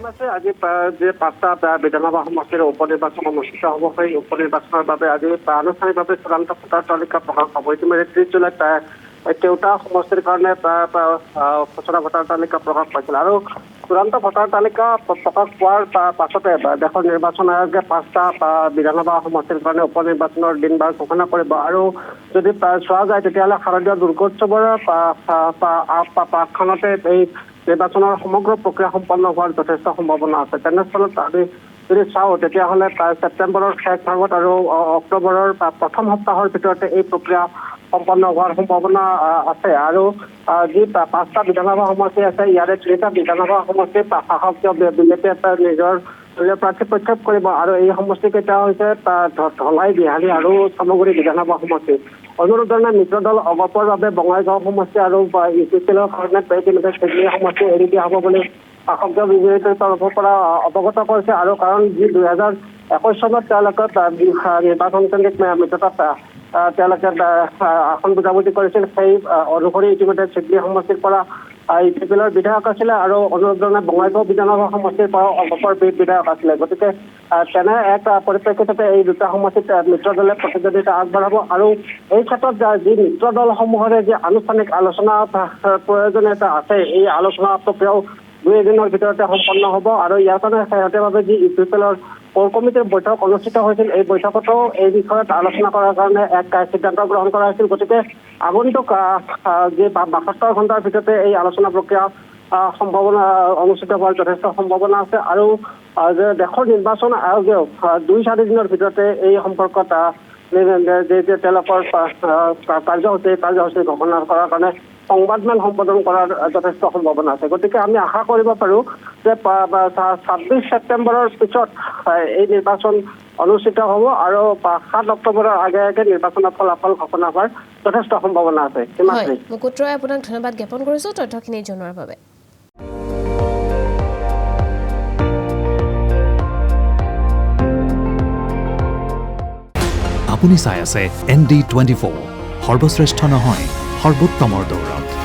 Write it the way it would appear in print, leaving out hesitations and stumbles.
মাসে আজি যে 5টা বিধানসভা সমষ্টিৰ উপনিৰ্বাচন অনুষ্ঠিত হ'ব সেই উপনিৰ্বাচনৰ বাবে আজি আনুষ্ঠানিকভাৱে চূড়ান্ত ভোটাৰ তালিকা প্ৰকাশ হ'ব। ইতিমধ্যে 30 জুলাইত 13টা সমষ্টিৰ কাৰণে খচৰা ভোটাৰ তালিকা প্ৰকাশ পাইছিল আৰু চূড়ান্ত ভোটাৰ তালিকা প্ৰকাশ পোৱাৰ পাছতে দেশৰ নিৰ্বাচন আয়োগে 5টা বিধানসভা সমষ্টিৰ কাৰণে উপনিৰ্বাচনৰ দিন বাৰ ঘোষণা কৰিব আৰু যদি চোৱা যায় তেতিয়াহ'লে শাৰদীয় দুৰ্গোৎসৱৰ পাঠখনতে এই নিৰ্বাচনৰ সমগ্ৰ প্ৰক্ৰিয়া সম্পন্ন হোৱাৰ যথেষ্ট সম্ভাৱনা আছে। তেনেস্থলত আমি যদি চাওঁ তেতিয়াহ'লে ছেপ্টেম্বৰৰ শেষ ভাগত আৰু অক্টোবৰৰ প্ৰথম সপ্তাহৰ ভিতৰতে এই প্ৰক্ৰিয়া সম্পন্ন হোৱাৰ সম্ভাৱনা আছে আৰু যি 5টা বিধানসভা সমষ্টি আছে ইয়াৰে 3টা বিধানসভা সমষ্টিৰ শাসকীয় বিজেপিয়ে নিজৰ প্ৰাৰ্থী প্ৰক্ষেপ কৰিব আৰু এই সমষ্টিকেইটা হৈছে ধলাই, বিহালী আৰু চামগুৰি বিধানসভা সমষ্টি। অনুৰোধনে মিত্ৰ দল অগপৰ বাবে বঙাইগাঁও সমষ্টি আৰু ইউপিপিএলৰ কাৰণে ইতিমধ্যে চিডনী সমষ্টি এৰি দিয়া হ'ব বুলি শাসকীয় বিজেপিৰ তৰফৰ পৰা অৱগত কৰিছে আৰু কাৰণ যি 2021 চনত তেওঁলোকে নিৰ্বাচনকেন্দ্ৰিক মিত্ৰতাত তেওঁলোকে আসন বুজাবুজি কৰিছিল সেই অনুসৰি ইতিমধ্যে চিডনী সমষ্টিৰ পৰা ইউপিপিএলৰ বিধায়ক আছিলে আৰু অনুৰোধনে বঙাইগাঁও বিধানসভা সমষ্টিৰ পৰা অগপৰ বিধায়ক আছিলে। গতিকে তেনে এক পৰিপ্ৰেক্ষিততে এই দুটা সমষ্টিত মিত্ৰ দলে প্ৰতিদ্বন্দ্বিতা আগবঢ়াব আৰু এই ক্ষেত্ৰত যি মিত্ৰ দলসমূহৰে যি আনুষ্ঠানিক আলোচনা প্ৰয়োজনীয়তা আছে এই আলোচনা প্ৰক্ৰিয়াও 2 দিনৰ ভিতৰতে সম্পন্ন হ'ব আৰু ইয়াৰ কাৰণে শেহতীয়াভাৱে যি ইউপিপিএলৰ কোৰ কমিটিৰ বৈঠক অনুষ্ঠিত হৈছিল এই বৈঠকতো এই বিষয়ত আলোচনা কৰাৰ কাৰণে এক সিদ্ধান্ত গ্ৰহণ কৰা হৈছিল। গতিকে আগন্তুক যি 72 ঘণ্টাৰ ভিতৰতে এই আলোচনা প্ৰক্ৰিয়া সম্ভাৱনা অনুষ্ঠিত হোৱাৰ যথেষ্ট সম্ভাৱনা আছে আৰু দেশৰ নিৰ্বাচন আয়োগেও 2-4 দিনৰ ভিতৰতে এই সম্পৰ্কত তেওঁলোকৰ কাৰ্যসূচী ঘোষণা কৰাৰ কাৰণে সংবাদমেল সম্বোধন কৰাৰ যথেষ্ট সম্ভাৱনা আছে। গতিকে আমি আশা কৰিব পাৰোঁ যে 26 ছেপ্টেম্বৰৰ পিছত এই নিৰ্বাচন অনুষ্ঠিত হ'ব আৰু 7 অক্টোবৰৰ আগে আগে নিৰ্বাচনৰ ফলাফল ঘোষণা হোৱাৰ যথেষ্ট সম্ভাৱনা আছে। মুকুট ৰয়, আপোনাক ধন্যবাদ জ্ঞাপন কৰিছোঁ তথ্যখিনি জনোৱাৰ বাবে। আপুনি চাই আছে ND24, সৰ্বশ্ৰেষ্ঠ নহয় সৰ্বোত্তমৰ দৌৰত।